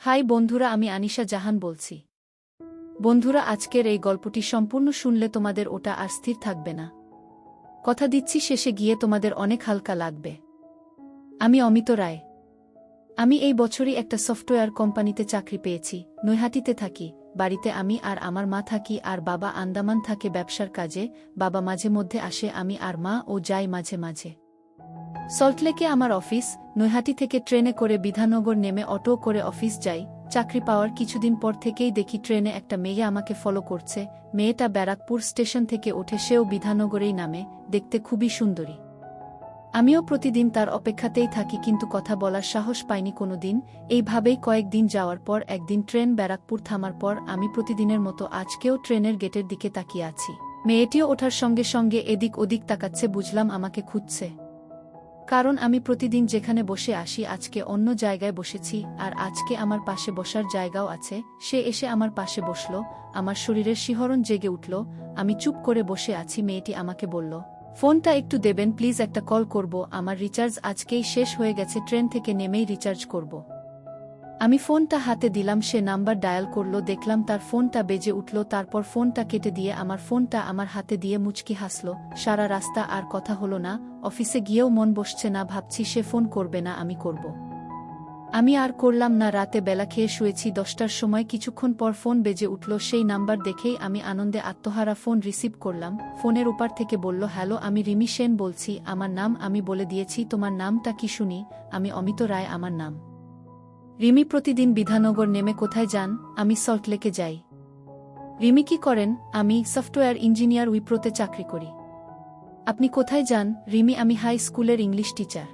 High বন্ধুরা, আমি আনিশা জাহান বলছি। বন্ধুরা, আজকের এই গল্পটি সম্পূর্ণ শুনলে তোমাদের ওটা আর স্থির থাকবে না। কথা দিচ্ছি, শেষে গিয়ে তোমাদের অনেক হালকা লাগবে। আমি অমিত রায়। আমি এই বছরই একটা সফটওয়্যার কোম্পানিতে চাকরি পেয়েছি। নৈহাটিতে থাকি। বাড়িতে আমি আর আমার মা থাকি, আর বাবা আন্দামান থাকে ব্যবসার কাজে। বাবা মাঝে মধ্যে আসে, আমি আর মা ও যাই মাঝে মাঝে। সল্টলেকে আমার অফিস। নৈহাটি থেকে ট্রেনে করে বিধাননগর নেমে অটো করে অফিস যাই। চাকরি পাওয়ার কিছুদিন পর থেকেই দেখি ট্রেনে একটা মেয়ে আমাকে ফলো করছে। মেয়েটা ব্যারাকপুর স্টেশন থেকে ওঠে, সেও বিধাননগরেই নামে। দেখতে খুবই সুন্দরী। আমিও প্রতিদিন তার অপেক্ষাতেই থাকি, কিন্তু কথা বলার সাহস পাইনি কোনোদিন। এইভাবেই কয়েকদিন যাওয়ার পর একদিন ট্রেন ব্যারাকপুর থামার পর আমি প্রতিদিনের মতো আজকেও ট্রেনের গেটের দিকে তাকিয়ে আছি। মেয়েটিও ওঠার সঙ্গে সঙ্গে এদিক ওদিক তাকাচ্ছে। বুঝলাম আমাকে খুঁজছে। কারণ আমি প্রতিদিন যেখানে বসে আসি আজকে অন্য জায়গায় বসেছি, আর আজকে আমার পাশে বসার জায়গাও আছে। সে এসে আমার পাশে বসল। আমার শরীরের শিহরণ জেগে উঠল। আমি চুপ করে বসে আছি। মেয়েটি আমাকে বলল, ফোনটা একটু দেবেন প্লিজ, একটা কল করব। আমার রিচার্জ আজকেই শেষ হয়ে গেছে, ট্রেন থেকে নেমেই রিচার্জ করব। আমি ফোনটা হাতে দিলাম। সে নাম্বার ডায়াল করল। দেখলাম তার ফোনটা বেজে উঠল। তারপর ফোনটা কেটে দিয়ে আমার ফোনটা আমার হাতে দিয়ে মুচকি হাসল। সারা রাস্তা আর কথা হলো না। অফিসে গিয়েও মন বসছে না। ভাবছি সে ফোন করবে না, আমি করব। আমি আর করলাম না। রাতে বেলা খেয়ে শুয়েছি। 10টার সময় কিছুক্ষণ পর ফোন বেজে উঠল। সেই নাম্বার দেখেই আমি আনন্দে আত্মহারা ফোন রিসিভ করলাম। ফোনের ওপার থেকে বলল, হ্যালো, আমি রিমি সেন বলছি। আমার নাম আমি বলে দিয়েছি। তোমার নামটা কি শুনি? আমি অমিত রায় আমার নাম। রিমি, প্রতিদিন বিধাননগর নেমে কোথায় যান? আমি সল্টলেকে যাই। রিমি, কি করেন? আমি সফটওয়্যার ইঞ্জিনিয়ার, উইপ্রোতে চাকরি করি। আপনি কোথায় যান? রিমি, আমি হাই স্কুলের ইংলিশ টিচার।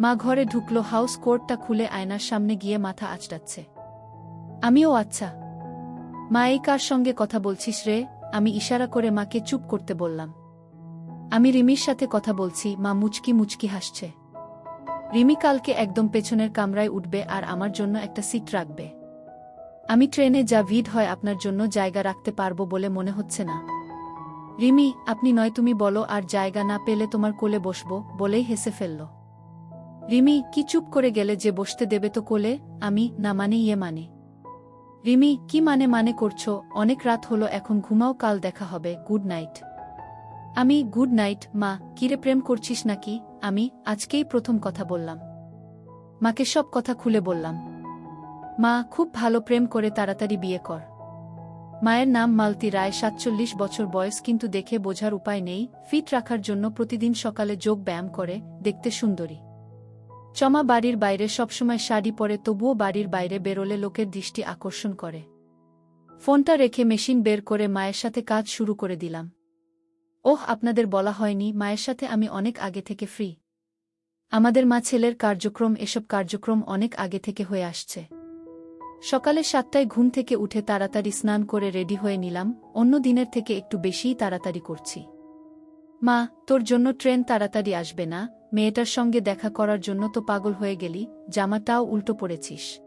মা ঘরে ঢুকলো। হাউস কোটটা খুলে আয়নার সামনে গিয়ে মাথা আঁচড়াচ্ছে। আমিও, আচ্ছা। মা, এই কার সঙ্গে কথা বলছিস রে? আমি ইশারা করে মাকে চুপ করতে বললাম। আমি রিমির সাথে কথা বলছি। মা মুচকি মুচকি হাসছে। রিমি কালকে একদম পেছনের কামরায় উঠবে আর আমার জন্য একটা সিট রাখবে। আমি ট্রেনে যা ভিড় হয়, আপনার জন্য জায়গা রাখতে পারবো বলে মনে হচ্ছে না। রিমি, আপনি নয় তুমি বলো, আর জায়গা না পেলে তোমার কোলে বসবো, বলেই হেসে ফেলল। রিমি, কি চুপ করে গেলে যে? বসতে দেবে তো কোলে। আমি, না মানে ইয়ে মানে। রিমি, কি মানে করছো? অনেক রাত হলো, এখন ঘুমাও, কাল দেখা হবে, গুড নাইট। আমি, গুড নাইট। মা, কিরে প্রেম করছিস নাকি? আমি, আজকেই প্রথম কথা বললাম। মাকে সব কথা খুলে বললাম। মা, খুব ভালো, প্রেম করে তাড়াতাড়ি বিয়ে কর। মায়ের নাম মালতী রায়, 47 বছর বয়স, কিন্তু দেখে বোঝার উপায় নেই। ফিট রাখার জন্য প্রতিদিন সকালে যোগ ব্যায়াম করে। দেখতে সুন্দরী। চমা, বাড়ির বাইরে সবসময় শাড়ি পরে, তবুও বাড়ির বাইরে বেরোলে লোকের দৃষ্টি আকর্ষণ করে। ফোনটা রেখে মেশিন বের করে মায়ের সাথে কাজ শুরু করে দিলাম। ওহ, আপনাদের বলা হয়নি, মায়ের সাথে আমি অনেক আগে থেকে ফ্রি। আমাদের মা ছেলের কার্যক্রম, এসব কার্যক্রম অনেক আগে থেকে হয়ে আসছে। সকালে 7টায় ঘুম থেকে উঠে তাড়াতাড়ি স্নান করে রেডি হয়ে নিলাম। অন্য দিনের থেকে একটু বেশিই তাড়াতাড়ি করছি। মা, তোর জন্য ট্রেন তাড়াতাড়ি আসবে না? মেয়েটার সঙ্গে দেখা করার জন্য তো পাগল হয়ে গেলি, জামাটাও উল্টো পরেছিস।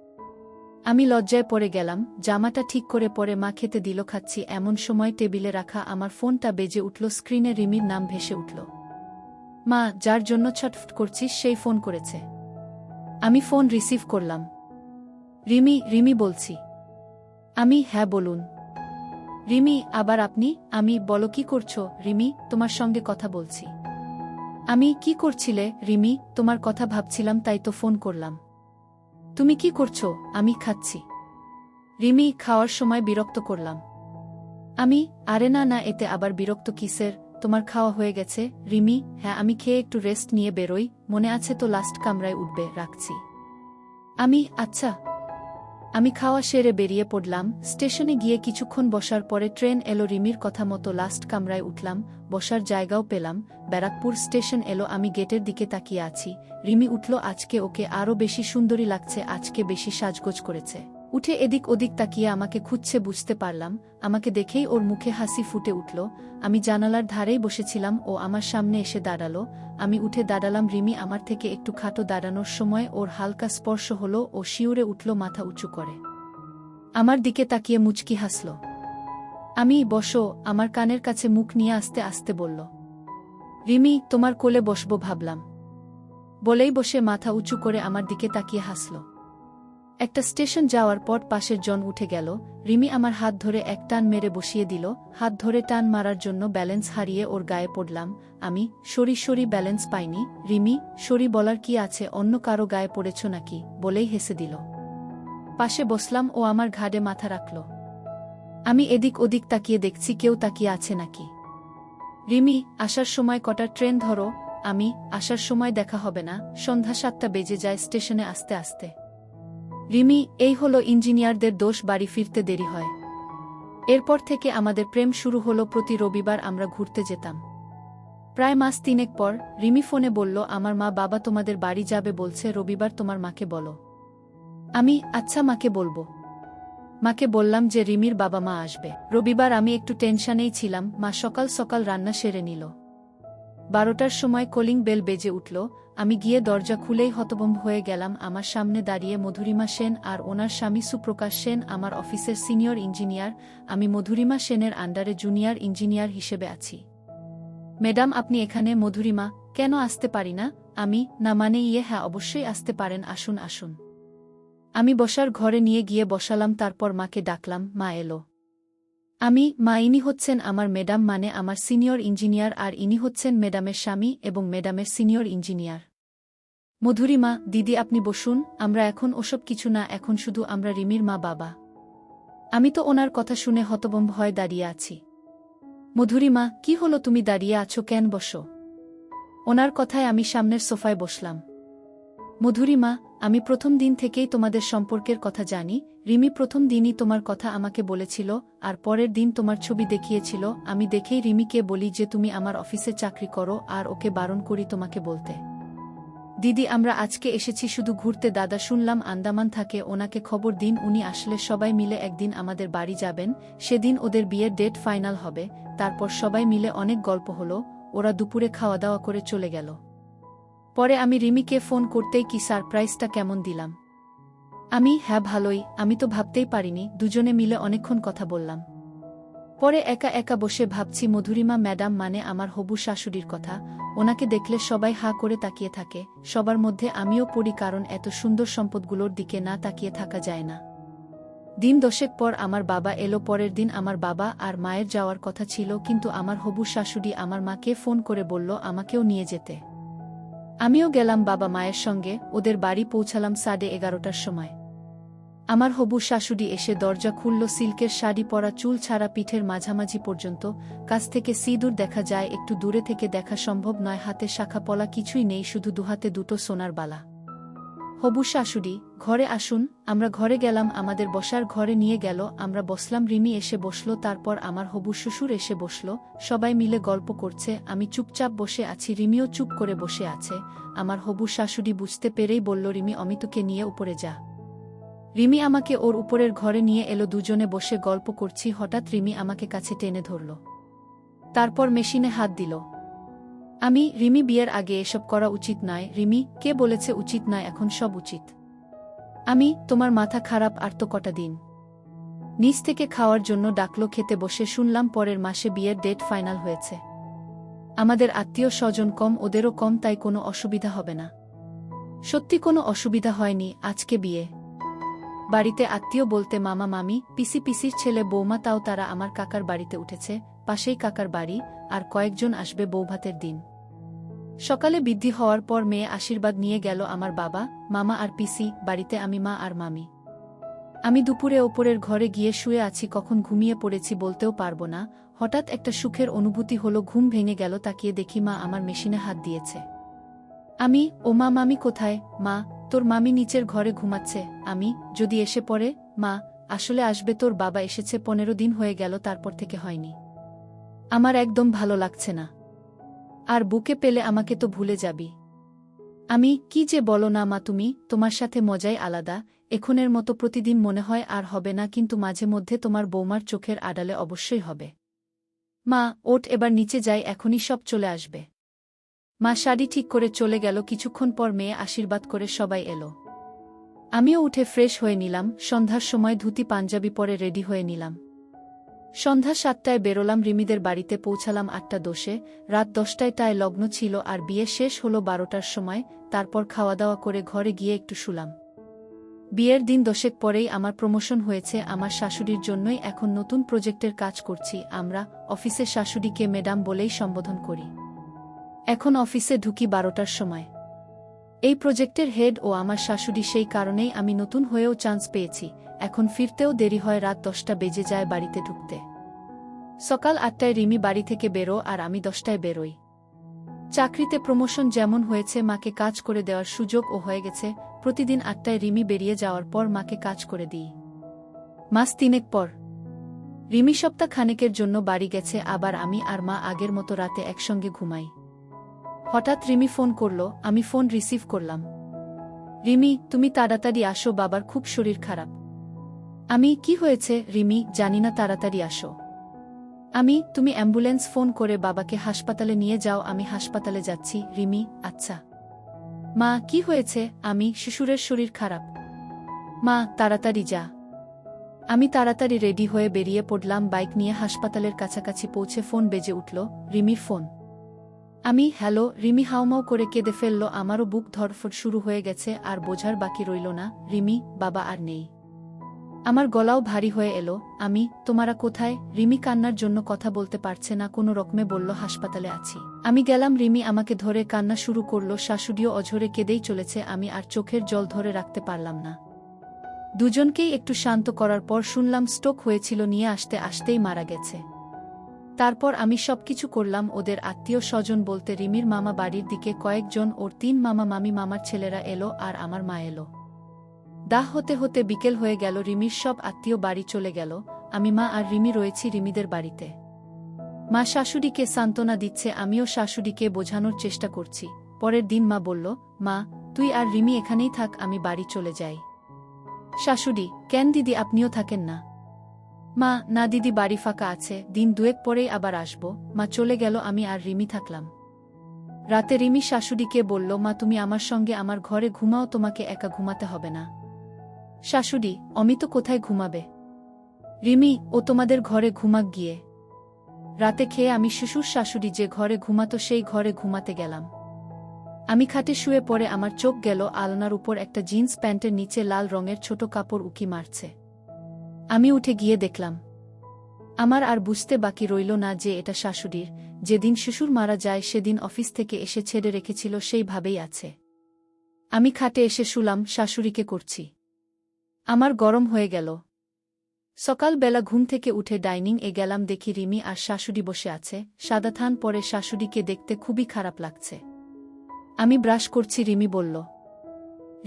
আমি লজ্জায় পড়ে গেলাম। জামাটা ঠিক করে পরে মা খেতে দিল। খাচ্ছি এমন সময় টেবিলে রাখা আমার ফোনটা বেজে উঠল। স্ক্রিনে রিমির নাম ভেসে উঠল। মা, যার জন্য ছটফট করছিস সেই ফোন করেছে। আমি ফোন রিসিভ করলাম। রিমি, রিমি বলছি। আমি, হ্যাঁ বলুন। রিমি, আবার আপনি? আমি, বলো কি করছো? রিমি, তোমার সঙ্গে কথা বলছি। আমি, কি করছিলে? রিমি, তোমার কথা ভাবছিলাম, তাই তো ফোন করলাম। তুমি কি করছো? আমি, খাচ্ছি। রিমি, খাওয়ার সময় বিরক্ত করলাম। আমি, আরে না না, এতে আবার বিরক্ত কিসের? তোমার খাওয়া হয়ে গেছে? রিমি, হ্যাঁ, আমি খেয়ে একটু রেস্ট নিয়ে বেরোই, মনে আছে তো লাস্ট কামরায় উঠবে, রাখছি। আমি, আচ্ছা। আমি খাওয়া সেরে বেরিয়ে পড়লাম। স্টেশনে গিয়ে কিছুক্ষণ বসার পরে ট্রেন এলো। রিমির কথা মতো লাস্ট কামরায় উঠলাম। বসার জায়গাও পেলাম। ব্যারাকপুর স্টেশন এলো। আমি গেটের দিকে তাকিয়ে আছি। রিমি উঠল। আজকে ওকে আরও বেশি সুন্দরী লাগছে, আজকে বেশি সাজগোজ করেছে। উঠে এদিক ওদিক তাকিয়ে আমাকে খুঁজছে, বুঝতে পারলাম। আমাকে দেখেই ওর মুখে হাসি ফুটে উঠল। আমি জানালার ধারেই বসেছিলাম, ও আমার সামনে এসে দাঁড়ালো। আমি উঠে দাঁড়ালাম। রিমি আমার থেকে একটু খাটো। দাঁড়ানোর সময় ওর হালকা স্পর্শ হলো। ও শিউরে উঠল, মাথা উঁচু করে আমার দিকে তাকিয়ে মুচকি হাসল। আমি, বসো। আমার কানের কাছে মুখ নিয়ে আস্তে আস্তে বলল, রিমি, তোমার কোলে বসবো ভাবলাম। বলেই বসে মাথা উঁচু করে আমার দিকে তাকিয়ে হাসল। একটা স্টেশন যাওয়ার পর পাশের জন উঠে গেল। রিমি আমার হাত ধরে এক টান মেরে বসিয়ে দিল। হাত ধরে টান মারার জন্য ব্যালেন্স হারিয়ে ওর গায়ে পড়লাম। আমি সরি ব্যালেন্স পাইনি। রিমি, সরি বলার কি আছে, অন্য কারো গায়ে পড়েছ নাকি, বলেই হেসে দিল। পাশে বসলাম, ও আমার ঘাড়ে মাথা রাখল। আমি এদিক ওদিক তাকিয়ে দেখছি কেউ তাকিয়ে আছে নাকি। রিমি, আসার সময় কটার ট্রেন ধরো? আমি, আসার সময় দেখা হবে না, সন্ধ্যা 7টা বেজে যায় স্টেশনে আসতে আসতে। রিমি, এই হলো ইঞ্জিনিয়ারদের দোষ, বাড়ি ফিরতে দেরি হয়। এরপর থেকে আমাদের প্রেম শুরু হলো। প্রতি রবিবার আমরা ঘুরতে যেতাম। প্রায় মাস 3 পর রিমি ফোনে বলল, আমার মা বাবা তোমাদের বাড়ি যাবে বলছে, রবিবার তোমার মাকে বলো। আমি, আচ্ছা মাকে বলবো। মাকে বললাম যে রিমির বাবা মা আসবে রবিবার। আমি একটু টেনশনেই ছিলাম। মা সকাল সকাল রান্না সেরে নিল। 12টার সময় কলিং বেল বেজে উঠল। আমি গিয়ে দরজা খুলেই হতভম্ব হয়ে গেলাম। আমার সামনে দাঁড়িয়ে মধুরিমা সেন আর ওনার স্বামী সুপ্রকাশ সেন, আমার অফিসের সিনিয়র ইঞ্জিনিয়ার। আমি মধুরিমা সেনের আন্ডারে জুনিয়র ইঞ্জিনিয়ার হিসেবে আছি। ম্যাডাম, আপনি এখানে? মধুরিমা, কেন আসতে পারি না? আমি, না মানে হ্যাঁ অবশ্যই আসতে পারেন, আসুন আসুন। আমি বসার ঘরে নিয়ে গিয়ে বসালাম। তারপর মাকে ডাকলাম। মা এলো। আমি, মা, ইনি হচ্ছেন আমার ম্যাডাম, মানে আমার সিনিয়র ইঞ্জিনিয়ার, আর ইনি হচ্ছেন ম্যাডামের স্বামী এবং ম্যাডামের সিনিয়র ইঞ্জিনিয়ার। মধুরিমা, দিদি আপনি বসুন। আমরা এখন ওসব কিছু না, এখন শুধু আমরা রিমির মা বাবা। আমি তো ওনার কথা শুনে হতভম্ব হয়ে দাঁড়িয়ে আছি। মধুরিমা, কি হলো, তুমি দাঁড়িয়ে আছো কেন, বসো। ওনার কথায় আমি সামনের সোফায় বসলাম। মধুরিমা, আমি প্রথম দিন থেকেই তোমাদের সম্পর্কের কথা জানি। রিমি প্রথম দিনই তোমার কথা আমাকে বলেছিল, আর পরের দিন তোমার ছবি দেখিয়েছিল। আমি দেখেই রিমিকে বলি যে তুমি আমার অফিসে চাকরি করো, আর ওকে বারণ করি তোমাকে বলতে। দিদি, আমরা আজকে এসেছি শুধু ঘুরতে। দাদা শুনলাম আন্দামান থাকে, ওনাকে খবর দিন, উনি আসলে সবাই মিলে একদিন আমাদের বাড়ি যাবেন। সেদিন ওদের বিয়ের ডেট ফাইনাল হবে। তারপর সবাই মিলে অনেক গল্প হলো। ওরা দুপুরে খাওয়া দাওয়া করে চলে গেল। পরে আমি রিমিকে ফোন করতেই কি সারপ্রাইজটা কেমন দিলাম। আমি, হ্যাঁ ভালোই। আমি তো ভাবতেই পারিনি। দুজনে মিলে অনেকক্ষণ কথা বললাম। পরে একা একা বসে ভাবছি মধুরিমা ম্যাডাম মানে আমার হবু শাশুড়ির কথা। ওনাকে দেখলে সবাই হা করে তাকিয়ে থাকে, সবার মধ্যে আমিও পড়ি, কারণ এত সুন্দর সম্পদগুলোর দিকে না তাকিয়ে থাকা যায় না। দিন 10 পর আমার বাবা এলো। পরের দিন আমার বাবা আর মায়ের যাওয়ার কথা ছিল, কিন্তু আমার হবু শাশুড়ি আমার মাকে ফোন করে বলল আমাকেও নিয়ে যেতে। আমিও গেলাম বাবা মায়ের সঙ্গে। ওদের বাড়ি পৌঁছালাম 11:30টার সময়। আমার হবু শাশুড়ি এসে দরজা খুলল। সিল্কের শাড়ি পরা, চুল ছাড়া, পিঠের মাঝামাঝি পর্যন্ত। কাছ থেকে সিঁদুর দেখা যায়, একটু দূরে থেকে দেখা সম্ভব নয়। হাতে শাখা পলা কিছুই নেই, শুধু দুহাতে দুটো সোনার বালা। হবু শাশুড়ি, ঘরে আসুন। আমরা ঘরে গেলাম। আমাদের বসার ঘরে নিয়ে গেল। আমরা বসলাম। রিমি এসে বসল। তারপর আমার হবু শ্বশুর এসে বসল। সবাই মিলে গল্প করছে। আমি চুপচাপ বসে আছি, রিমিও চুপ করে বসে আছে। আমার হবু শাশুড়ি বুঝতে পেরেই বলল, রিমি, অমিতকে নিয়ে উপরে যা। রিমি আমাকে ওর উপরের ঘরে নিয়ে এলো। দুজনে বসে গল্প করছি। হঠাৎ রিমি আমাকে কাছে টেনে ধরল। তারপর মেশিনে হাত দিল। আমি, রিমি, বিয়ের আগে এসব করা উচিত নয়। রিমি, কে বলেছে উচিত নয়, এখন সব উচিত। আমি, তোমার মাথা খারাপ, আর তো কটা দিন। নিচ থেকে খাওয়ার জন্য ডাকলো। খেতে বসে শুনলাম পরের মাসে বিয়ের ডেট ফাইনাল হয়েছে। আমাদের আত্মীয় স্বজন কম, ওদেরও কম, তাই কোনো অসুবিধা হবে না। সত্যি কোনো অসুবিধা হয়নি। আজকে বিয়ে বাড়িতে। আত্মীয় বলতে মামা মামি, পিসি, পিসির ছেলে বৌমা, তাও তারা আমার কাকার বাড়িতে উঠেছে। পাশেই কাকার বাড়ি। আর কয়েকজন আসবে বৌভাতের দিন। সকালে বৃদ্ধি হওয়ার পর মেয়ে আশীর্বাদ নিয়ে গেল আমার বাবা, মামা আর পিসি। বাড়িতে আমি, মা আর মামি। আমি দুপুরে ওপরের ঘরে গিয়ে শুয়ে আছি। কখন ঘুমিয়ে পড়েছি বলতেও পারবো না। হঠাৎ একটা সুখের অনুভূতি হলো। ঘুম ভেঙে গেল। তাকিয়ে দেখি মা আমার মেশিনে হাত দিয়েছে। আমি, ও মা, মামি কোথায়? মা, তোর মামি নিচের ঘরে ঘুমাচ্ছে। আমি, যদি এসে পড়ে? মা, আসলে আসবে। তোর বাবা এসেছে 15 দিন হয়ে গেল, তারপর থেকে হয়নি। আমার একদম ভালো লাগছে না। আর বুকে পেলে আমাকে তো ভুলে যাবি। আমি, কি যে বলো না মা তুমি, তোমার সাথে মজাই আলাদা। এখনের মতো প্রতিদিন মনে হয় আর হবে না, কিন্তু মাঝে মধ্যে তোমার বৌমার চোখের আড়ালে অবশ্যই হবে। মা, ওঠ, এবার নিচে যাই, এখনই সব চলে আসবে। মা শাড়ি ঠিক করে চলে গেল। কিছুক্ষণ পর মেয়ে আশীর্বাদ করে সবাই এলো। আমিও উঠে ফ্রেশ হয়ে নিলাম। সন্ধ্যার সময় ধুতি পাঞ্জাবি পরে রেডি হয়ে নিলাম। সন্ধ্যা 7টায় বেরোলাম। রিমিদের বাড়িতে পৌঁছালাম 8টা 10-এ। রাত 10টায় লগ্ন ছিল, আর বিয়ে শেষ হলো 12টার সময়। তারপর খাওয়া দাওয়া করে ঘরে গিয়ে একটু শুলাম। বিয়ের দিন 10 পরেই আমার প্রমোশন হয়েছে। আমার শাশুড়ির জন্যই এখন নতুন প্রজেক্টের কাজ করছি। আমরা অফিসে শাশুড়িকে ম্যাডাম বলেই সম্বোধন করি। এখন অফিসে ঢুকি 12টার সময়। এই প্রজেক্টের হেড ও আমার শাশুড়ি, সেই কারণেই আমি নতুন হয়েও চান্স পেয়েছি। এখন ফিরতেও দেরি হয়, রাত 10টা বেজে যায় বাড়িতে ঢুকতে। সকাল 8টায় রিমি বাড়ি থেকে বেরো আর আমি 10টায় বেরোই। চাকরিতে প্রমোশন যেমন হয়েছে, মাকে কাজ করে দেওয়ার সুযোগও হয়ে গেছে। প্রতিদিন 8টায় রিমি বেরিয়ে যাওয়ার পর মাকে কাজ করে দিই। মাস 3 পর রিমি সপ্তাহ খানেকের জন্য বাড়ি গেছে, আবার আমি আর মা আগের মতো রাতে একসঙ্গে ঘুমাই। হঠাৎ রিমি ফোন করল, আমি ফোন রিসিভ করলাম। রিমি, তুমি তাড়াতাড়ি আসো, বাবার খুব শরীর খারাপ। আমি, কি হয়েছে রিমি? জানি না, তাড়াতাড়ি আসো। আমি, তুমি অ্যাম্বুলেন্স ফোন করে বাবাকে হাসপাতালে নিয়ে যাও। আমি হাসপাতালে যাচ্ছি। রিমি, আচ্ছা। মা, কি হয়েছে? আমি, শ্বশুরের শরীর খারাপ। মা, তাড়াতাড়ি যা। আমি তাড়াতাড়ি রেডি হয়ে বেরিয়ে পড়লাম। বাইক নিয়ে হাসপাতালের কাছাকাছি পৌঁছে ফোন বেজে উঠল, রিমির ফোন। আমি, হ্যালো। রিমি হাউমাউ করে কেঁদে ফেলল। আমারও বুক ধড়ফড় শুরু হয়ে গেছে, আর বোঝার বাকি রইল না, রিমি, বাবা আর নেই। আমার গলাও ভারী হয়ে এলো। আমি, তোমারা কোথায়? রিমি কান্নার জন্য কথা বলতে পারছে না, কোনো রকমে বলল হাসপাতালে আছি। আমি গেলাম। রিমি আমাকে ধরে কান্না শুরু করল। শাশুড়িও অঝরে কেঁদেই চলেছে। আমি আর চোখের জল ধরে রাখতে পারলাম না। দুজনকেই একটু শান্ত করার পর শুনলাম স্ট্রোক হয়েছিল, নিয়ে আসতে আসতেই মারা গেছে। তারপর আমি সবকিছু করলাম। ওদের আত্মীয় স্বজন বলতে রিমির মামা বাড়ির দিকে কয়েকজন, ওর 3 মামা মামি, মামার ছেলেরা এলো, আর আমার মা এলো। দাহ হতে হতে বিকেল হয়ে গেল। রিমির সব আত্মীয় বাড়ি চলে গেল। আমি, মা আর রিমি রয়েছি রিমিদের বাড়িতে। মা শাশুড়িকে সান্ত্বনা দিচ্ছে, আমিও শাশুড়িকে বোঝানোর চেষ্টা করছি। পরের দিন মা বলল, মা, তুই আর রিমি এখানেই থাক, আমি বাড়ি চলে যাই। শাশুড়ি, কেন দিদি, আপনিও থাকেন না? মা, না দিদি, বাড়ি ফাঁকা আছে, দিন 2 পরেই আবার আসব। মা চলে গেল, আমি আর রিমি থাকলাম। রাতে রিমি শাশুড়িকে বলল, মা, তুমি আমার সঙ্গে আমার ঘরে ঘুমাও, তোমাকে একা ঘুমাতে হবে না। শাশুড়ি, অমিত কোথায় ঘুমাবে? রিমি, ও তোমাদের ঘরে ঘুমাক গিয়ে। রাতে খেয়ে আমি শ্বশুর শাশুড়ি যে ঘরে ঘুমাতো সেই ঘরে ঘুমাতে গেলাম। আমি খাটে শুয়ে পড়ে আমার চোখ গেল আলনার উপর একটা জিন্স প্যান্টের নিচে লাল রঙের ছোট কাপড় উকি মারছে। আমি উঠে গিয়ে দেখলাম। আমার আর বুঝতে বাকি রইল না যে এটা শাশুড়ির। যেদিন শ্বশুর মারা যায় সেদিন অফিস থেকে এসে ছেড়ে রেখেছিল, সেইভাবেই আছে। আমি খাটে এসে শুলাম, শাশুড়িকে করছি। আমার গরম হয়ে গেল। সকালবেলা ঘুম থেকে উঠে ডাইনিং এ গেলাম, দেখি রিমি আর শাশুড়ি বসে আছে। সাদা থান পরে শাশুড়িকে দেখতে খুবই খারাপ লাগছে। আমি ব্রাশ করছি। রিমি বলল,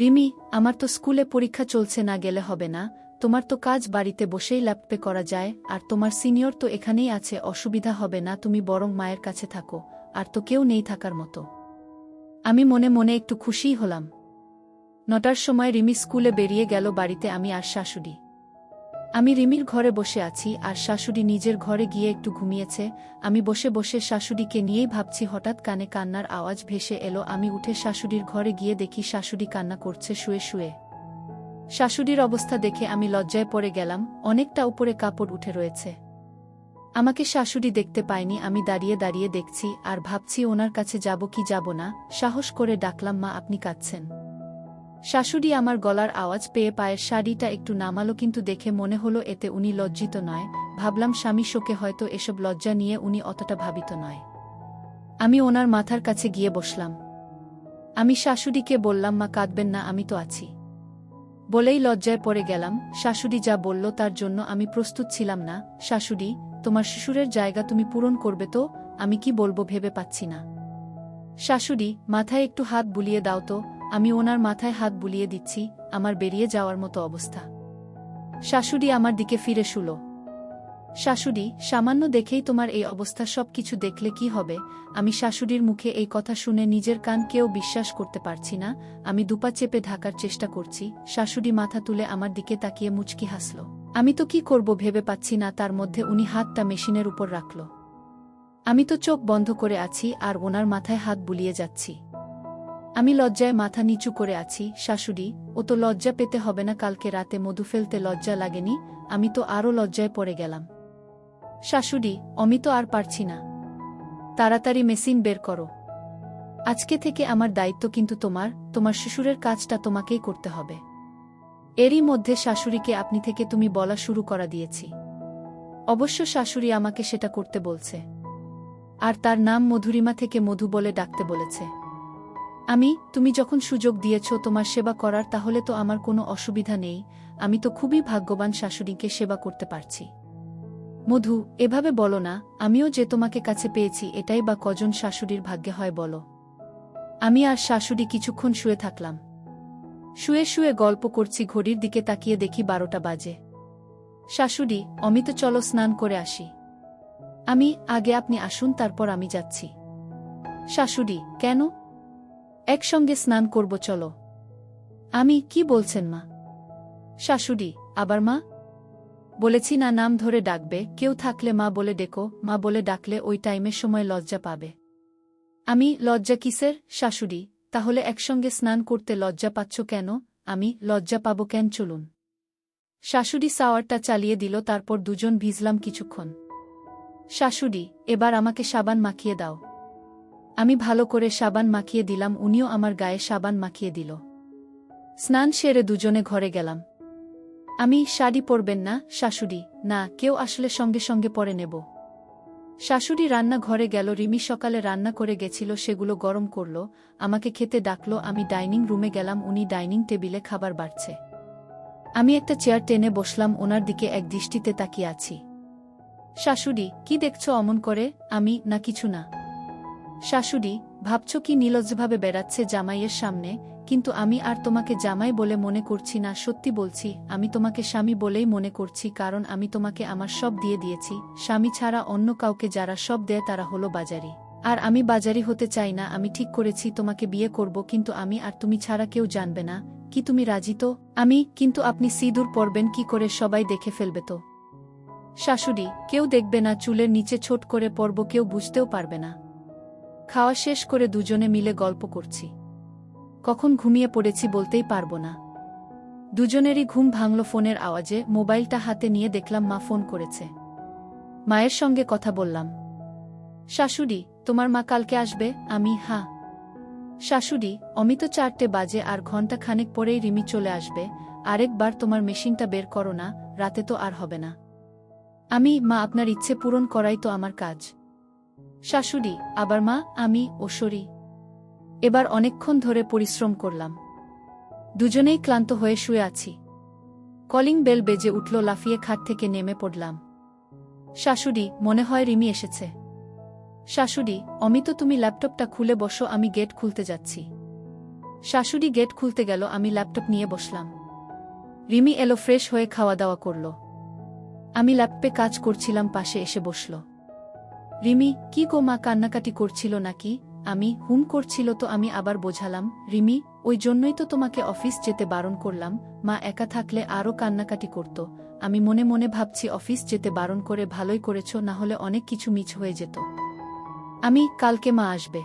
রিমি, আমার তো স্কুলে পরীক্ষা চলছে, না গেলে হবে না। তোমার তো কাজ বাড়িতে বসেই ল্যাপটপে করা যায়, আর তোমার সিনিয়র তো এখানেই আছে, অসুবিধা হবে না, তুমি বরং মায়ের কাছে থাকো, আর তো কেউ নেই থাকার মতো। আমি মনে মনে একটু খুশিই হলাম। 9টার সময় রিমি স্কুলে বেরিয়ে গেল, বাড়িতে আমি আর শাশুড়ি। আমি রিমির ঘরে বসে আছি, আর শাশুড়ি নিজের ঘরে গিয়ে একটু ঘুমিয়েছে। আমি বসে বসে শাশুড়িকে নিয়েই ভাবছি। হঠাৎ কানে কান্নার আওয়াজ ভেসে এলো। আমি উঠে শাশুড়ির ঘরে গিয়ে দেখি শাশুড়ি কান্না করছে শুয়ে শুয়ে। শাশুড়ির অবস্থা দেখে আমি লজ্জায় পড়ে গেলাম। অনেকটা উপরে কাপড় উঠে রয়েছে। আমাকে শাশুড়ি দেখতে পায়নি। আমি দাঁড়িয়ে দাঁড়িয়ে দেখছি আর ভাবছি ওনার কাছে যাব কি যাব না। সাহস করে ডাকলাম, মা, আপনি কাঁদছেন? শাশুড়ি আমার গলার আওয়াজ পেয়ে পায়ের শাড়িটা একটু নামালো, কিন্তু দেখে মনে হলো এতে উনি লজ্জিত নয়। ভাবলাম স্বামী শোকে হয়তো এসব লজ্জা নিয়ে উনি অতটা ভাবিত নয়। আমি ওনার মাথার কাছে গিয়ে বসলাম। আমি শাশুড়িকে বললাম, মা, কাঁদবেন না, আমি তো আছি। বলেই লজ্জায় পড়ে গেলাম। শাশুড়ি যা বলল তার জন্য আমি প্রস্তুত ছিলাম না। শাশুড়ি, তোমার শ্বশুরের জায়গা তুমি পূরণ করবে তো? আমি কি বলবো ভেবে পাচ্ছি না। শাশুড়ি, মাথায় একটু হাত বুলিয়ে দাও তো। আমি ওনার মাথায় হাত বুলিয়ে দিচ্ছি। আমার বেরিয়ে যাওয়ার মতো অবস্থা। শাশুড়ি আমার দিকে ফিরে শুল। শাশুড়ি, সামান্য দেখেই তোমার এই অবস্থা, সব কিছু দেখলে কি হবে? আমি শাশুড়ির মুখে এই কথা শুনে নিজের কান কেউ বিশ্বাস করতে পারছি না। আমি দুপা চেপে ঢাকার চেষ্টা করছি। শাশুড়ি মাথা তুলে আমার দিকে তাকিয়ে মুচকি হাসল। আমি তো কি করব ভেবে পাচ্ছি না। তার মধ্যে উনি হাতটা মেশিনের উপর রাখল। আমি তো চোখ বন্ধ করে আছি আর ওনার মাথায় হাত বুলিয়ে যাচ্ছি। আমি লজ্জায় মাথা নিচু করে আছি। শাশুড়ি, ও তো লজ্জা পেতে হবে না, কালকে রাতে মধু ফেলতে লজ্জা লাগেনি? আমি তো আরও লজ্জায় পড়ে গেলাম। শাশুড়ি, অমিত আর পারছি না, তাড়াতাড়ি মেশিন বের করো। আজকে থেকে আমার দায়িত্ব কিন্তু তোমার শ্বশুরের কাজটা তোমাকেই করতে হবে। এরই মধ্যে শাশুড়িকে আপনি থেকে তুমি বলা শুরু করা দিয়েছি। অবশ্য শাশুড়ি আমাকে সেটা করতে বলছে। আর তার নাম মধুরিমা থেকে মধু বলে ডাকতে বলেছে। তুমি যখন সুযোগ দিয়েছ তোমার সেবা করার, তাহলে তো আমার কোনো অসুবিধা নেই। আমি তো খুবই ভাগ্যবান শাশুড়িকে সেবা করতে পারছি। মধু, এভাবে বলো না, আমিও যে তোমাকে কাছে পেয়েছি এটাই বা কজন শাশুড়ির ভাগ্যে হয় বলো। আমি আর শাশুড়ি কিছুক্ষণ শুয়ে থাকলাম। শুয়ে শুয়ে গল্প করছি, ঘড়ির দিকে তাকিয়ে দেখি 12টা বাজে। শাশুড়ি, অমিত চলো স্নান করে আসি। আগে আপনি আসুন, তারপর আমি যাচ্ছি। শাশুড়ি, কেন? একসঙ্গে স্নান করব চলো। কি বলছেন মা? শাশুড়ি, আবার মা? বলেছি না নাম ধরে ডাকবে, কেউ থাকলে মা বলে ডেকো, মা বলে ডাকলে ওই টাইমের সময় লজ্জা পাবে। লজ্জা কিসের? শাশুড়ি, তাহলে একসঙ্গে স্নান করতে লজ্জা পাচ্ছ কেন? লজ্জা পাবো কেন? চলুন। শাশুড়ি শাওয়ারটা চালিয়ে দিল, তারপর দুজন ভিজলাম কিছুক্ষণ। শাশুড়ি, এবার আমাকে সাবান মাখিয়ে দাও। আমি ভালো করে সাবান মাখিয়ে দিলাম, উনিও আমার গায়ে সাবান মাখিয়ে দিল। স্নান সেরে দুজনে ঘরে গেলাম। শাড়ি পরবেন না শাশুড়ি? না, কেউ আসলে সঙ্গে সঙ্গে পরে নেব। শাশুড়ি রান্না ঘরে গেল। রিমি সকালে রান্না করে গেছিল, সেগুলো গরম করল, আমাকে খেতে ডাকলো। আমি ডাইনিং রুমে গেলাম, উনি ডাইনিং টেবিলে খাবার বাড়ছে। আমি একটা চেয়ার টেনে বসলাম, ওনার দিকে এক দৃষ্টিতে তাকিয়ে আছি। শাশুড়ি, কি দেখছ অমন করে? না কিছু না। শাশুড়ি, ভাবছ কি নির্লজ্জভাবে বেড়াচ্ছে জামাইয়ের সামনে? কিন্তু আমি আর তোমাকে জামাই বলে মনে করছি না, সত্যি বলছি, আমি তোমাকে স্বামী বলেই মনে করছি, কারণ আমি তোমাকে আমার সব দিয়ে দিয়েছি। স্বামী ছাড়া অন্য কাউকে যারা সব দেয় তারা হলো বাজারি। আর আমি বাজারি হতে চাই না। আমি ঠিক করেছি তোমাকে বিয়ে করব, কিন্তু আমি আর তুমি ছাড়া কেউ জানবে না। কি তুমি রাজি তো? কিন্তু আপনি সিঁদুর পরবেন কি করে? সবাই দেখে ফেলবে তো। শাশুড়ি, কেউ দেখবে না, চুলের নিচে ছোট করে পরব, কেউ বুঝতেও পারবে না। খাওয়া শেষ করে দুজনে মিলে গল্প করছি। কখন ঘুমিয়ে পড়েছি বলতেই পারবো না। দুজনেরই ঘুম ভাঙল ফোনের আওয়াজে। মোবাইলটা হাতে নিয়ে দেখলাম মা ফোন করেছে। মায়ের সঙ্গে কথা বললাম। শাশুড়ি, তোমার মা কালকে আসবে? হ্যাঁ। শাশুড়ি, অমিত 4টে বাজে, আর ঘণ্টা খানেক পরেই রিমি চলে আসবে। আরেকবার তোমার মেশিনটা বের করো না, রাতে তো আর হবে না। মা, আপনার ইচ্ছে পূরণ করাই তো আমার কাজ। শাশুড়ি, আবার মা? ওশরী। এবার অনেকক্ষণ ধরে পরিশ্রম করলাম। দুজনেই ক্লান্ত হয়ে শুয়ে আছি। কলিং বেল বেজে উঠল, লাফিয়ে খাট থেকে নেমে পড়লাম। শাশুড়ি, মনে হয় রিমি এসেছে। শাশুড়ি, অমিত তুমি ল্যাপটপটা খুলে বসো, আমি গেট খুলতে যাচ্ছি। শাশুড়ি গেট খুলতে গেল, আমি ল্যাপটপ নিয়ে বসলাম। রিমি এলো, ফ্রেশ হয়ে খাওয়া দাওয়া করল। আমি ল্যাপটপে কাজ করছিলাম, পাশে এসে বসল। রিমি, কি গো মা কান্নাকাটি করছিল নাকি? হুম করছিল তো। আমি আবার বোঝালাম, রিমি, ওই জন্যই তো তোমাকে অফিস যেতে বারণ করলাম। মা একা থাকলে আরও কান্নাকাটি করত। আমি মনে মনে ভাবছি অফিস যেতে বারণ করে ভালোই করেছ, না হলে অনেক কিছু মিছ হয়ে যেত। কালকে মা আসবে।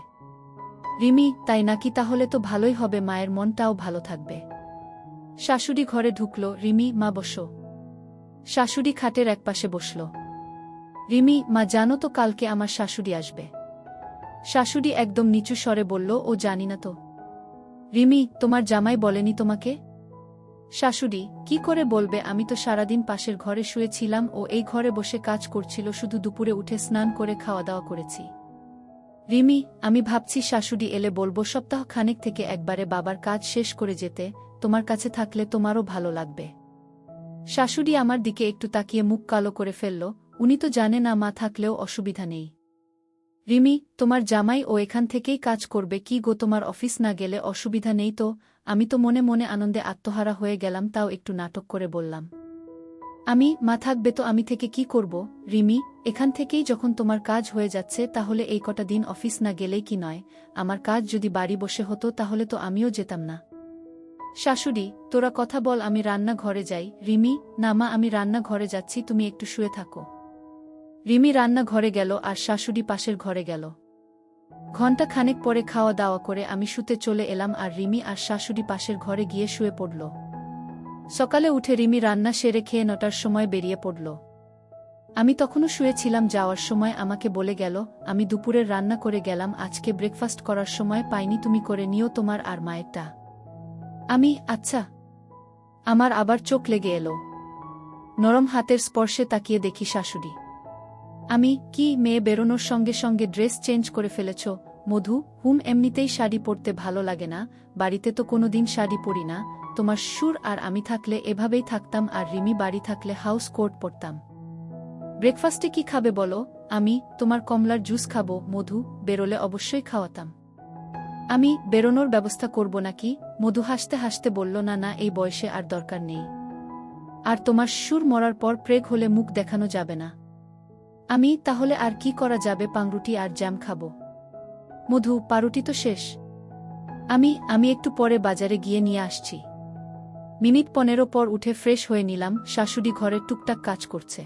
রিমি, তাই নাকি? তাহলে তো ভালোই হবে, মায়ের মনটাও ভালো থাকবে। শাশুড়ি ঘরে ঢুকল। রিমি, মা বসো। শাশুড়ি খাটের একপাশে বসল। রিমি, মা জানো তো কালকে আমার শাশুড়ি আসবে? শাশুড়ি একদম নিচু স্বরে বলল, ও জানি না তো। রিমি, তোমার জামাই বলেনি তোমাকে? শাশুড়ি, কি করে বলবে? আমি তো সারাদিন পাশের ঘরে শুয়েছিলাম, ও এই ঘরে বসে কাজ করছিল, শুধু দুপুরে উঠে স্নান করে খাওয়া দাওয়া করেছি। রিমি, আমি ভাবছি শাশুড়ি এলে বলবো সপ্তাহ খানেক থেকে একবারে বাবার কাজ শেষ করে যেতে, তোমার কাছে থাকলে তোমারও ভালো লাগবে। শাশুড়ি আমার দিকে একটু তাকিয়ে মুখ কালো করে ফেলল। উনি তো জানে না মা থাকলেও অসুবিধা নেই। রিমি, তোমার জামাই ও এখান থেকেই কাজ করবে কি গো? তোমার অফিস না গেলে অসুবিধা নেই তো? আমি তো মনে মনে আনন্দে আত্মহারা হয়ে গেলাম, তাও একটু নাটক করে বললাম। মা থাকবে তো, আমি থেকে কি করব? রিমি, এখান থেকেই যখন তোমার কাজ হয়ে যাচ্ছে, তাহলে এই কটা দিন অফিস না গেলেই কি নয়? আমার কাজ যদি বাড়ি বসে হতো তাহলে তো আমিও যেতাম না। শাশুড়ি, তোরা কথা বল, আমি রান্না ঘরে যাই। রিমি, না মা, আমি রান্না ঘরে যাচ্ছি, তুমি একটু শুয়ে থাকো। রিমি রান্না ঘরে গেল, আর শাশুড়ি পাশের ঘরে গেল। ঘণ্টা খানেক পরে খাওয়া দাওয়া করে আমি শুতে চলে এলাম, আর রিমি আর শাশুড়ি পাশের ঘরে গিয়ে শুয়ে পড়ল। সকালে উঠে রিমি রান্না সেরে খেয়ে 9টার সময় বেরিয়ে পড়ল। আমি তখনও শুয়েছিলাম। যাওয়ার সময় আমাকে বলে গেল, আমি দুপুরের রান্না করে গেলাম, আজকে ব্রেকফাস্ট করার সময় পাইনি, তুমি করে নিও তোমার আর মায়েরটা। আচ্ছা। আমার আবার চোখ লেগে এলো। নরম হাতের স্পর্শে তাকিয়ে দেখি শাশুড়ি। আমি, কি মেয়ে বেরোনোর সঙ্গে সঙ্গে ড্রেস চেঞ্জ করে ফেলেছ? মধু, এমনিতেই শাড়ি পরতে ভালো লাগে না, বাড়িতে তো কোনোদিন শাড়ি পরি না, তোমার সুর আর আমি থাকলে এভাবেই থাকতাম আর রিমি বাড়ি থাকলে হাউস কোট পরতাম। ব্রেকফাস্টে কি খাবে বলো? আমি, তোমার কমলার জুস খাবো। মধু, বেরোলে অবশ্যই খাওয়াতাম। আমি, বেরোনোর ব্যবস্থা করব নাকি? মধু হাসতে হাসতে বলল, না না, এই বয়সে আর দরকার নেই। আর তোমার সুর মরার পর প্রেগ হলে মুখ দেখানো যাবে না। আমি, তাহলে আর কি করা যাবে? পাউরুটি আর জ্যাম খাবো। মধু, পাউরুটি তো শেষ। আমি একটু পরে বাজারে গিয়ে নিয়ে আসছি। মিনিট 15 পর উঠে ফ্রেশ হয়ে নিলাম। শাশুড়ি ঘরের টুকটাক কাজ করছে।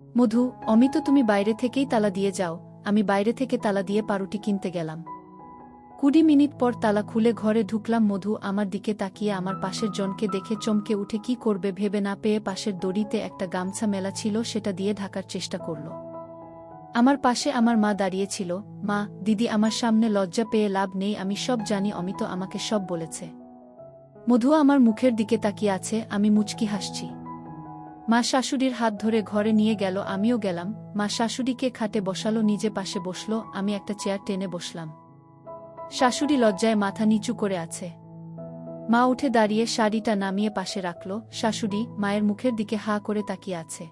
মধু, অমিত তুমি বাইরে থেকেই তালা দিয়ে যাও। আমি বাইরে থেকে তালা দিয়ে পাউরুটি কিনতে গেলাম। 20 মিনিট পর তালা খুলে ঘরে ঢুকলাম। মধু আমার দিকে তাকিয়ে আমার পাশের জনকে দেখে চমকে উঠে কি করবে ভেবে না পেয়ে পাশের দড়িতে একটা গামছা মেলা ছিল, সেটা দিয়ে ঢাকার চেষ্টা করল। আমার পাশে আমার মা দাঁড়িয়েছিল। মা, দিদি আমার সামনে লজ্জা পেয়ে লাভ নেই, আমি সব জানি, অমিত আমাকে সব বলেছে। মধু আমার মুখের দিকে তাকিয়ে আছে, আমি মুচকি হাসছি। মা শাশুড়ির হাত ধরে ঘরে নিয়ে গেল, আমিও গেলাম। মা শাশুড়িকে খাটে বসালো, নিজে পাশে বসল, আমি একটা চেয়ার টেনে বসলাম। শাশুড়ি লজ্জায় মাথা নিচু করে আছে। মা উঠে দাঁড়িয়ে শাড়িটা নামিয়ে পাশে রাখল। শাশুড়ি মায়ের মুখের দিকে হা করে তাকিয়ে আছে।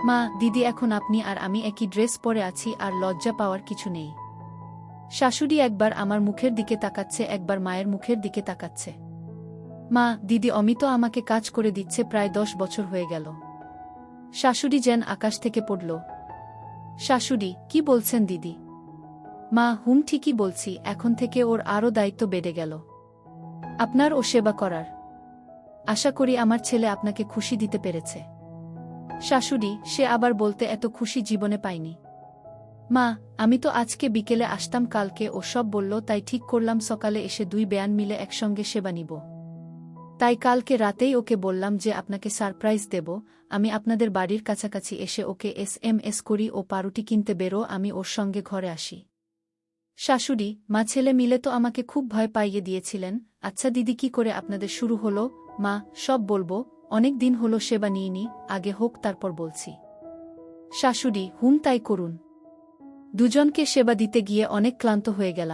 মা, দিদি, এখন আপনি আর আমি একই ড্রেস পরে আছি, আর লজ্জা পাওয়ার কিছু নেই। শাশুড়ি একবার আমার মুখের দিকে তাকাচ্ছে, একবার মায়ের মুখের দিকে তাকাচ্ছে। মা, দিদি, অমিত আমাকে কাজ করে দিচ্ছে, প্রায় 10 বছর হয়ে গেল। শাশুড়ি যেন আকাশ থেকে পড়ল। শাশুড়ি, কি বলছেন দিদি? মা, ঠিকই বলছি, এখন থেকে ওর আরও দায়িত্ব বেড়ে গেল, আপনার ও সেবা করার। আশা করি আমার ছেলে আপনাকে খুশি দিতে পেরেছে। শাশুড়ি, সে আবার বলতে, এত খুশি জীবনে পাইনি। মা, আমি তো আজকে বিকেলে আসতাম, কালকে ও সব বলল, তাই ঠিক করলাম সকালে এসে 2 বেয়ান মিলে একসঙ্গে সেবা নিব। তাই কালকে রাতেই ওকে বললাম যে আপনাকে সারপ্রাইজ দেব, আমি আপনাদের বাড়ির কাছাকাছি এসে ওকে SMS করি, ও পাউরুটি কিনতে বেরো, আমি ওর সঙ্গে ঘরে আসি। শাশুড়ি, মা, ছেলে মিলে তো আমাকে খুব ভয় পাইয়ে দিয়েছিলেন। আচ্ছা দিদি, কি করে আপনাদের শুরু হলো? মা, সব বলবো, অনেক দিন হলো সেবা নিইনি, আগে হোক তারপর বলছি। শাশুড়ি, তাই করুন। দুজনকে সেবা দিতে গিয়ে অনেক ক্লান্ত হয়ে গেলাম।